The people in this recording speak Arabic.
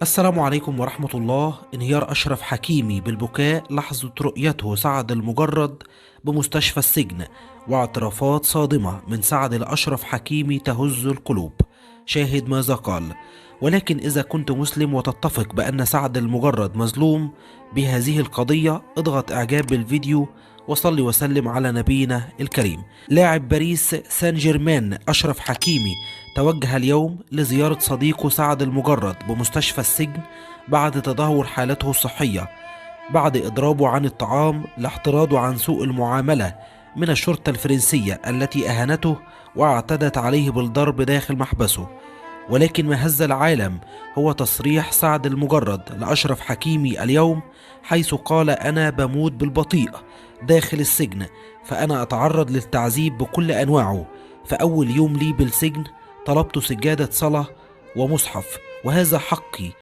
السلام عليكم ورحمة الله. انهيار أشرف حكيمي بالبكاء لحظة رؤيته سعد المجرد بمستشفى السجن، واعترافات صادمة من سعد لأشرف حكيمي تهز القلوب. شاهد ماذا قال. ولكن إذا كنت مسلم وتتفق بأن سعد المجرد مظلوم بهذه القضية، اضغط إعجاب بالفيديو وصلي وسلم على نبينا الكريم. لاعب باريس سان جيرمان أشرف حكيمي توجه اليوم لزيارة صديقه سعد المجرد بمستشفى السجن بعد تدهور حالته الصحية، بعد إضرابه عن الطعام لاحتراضه عن سوء المعاملة من الشرطة الفرنسية التي أهانته واعتدت عليه بالضرب داخل محبسه. ولكن ما هز العالم هو تصريح سعد المجرد لأشرف حكيمي اليوم، حيث قال: أنا بموت بالبطيء داخل السجن، فأنا أتعرض للتعذيب بكل أنواعه. فأول يوم لي بالسجن طلبت سجادة صلاة ومصحف، وهذا حقي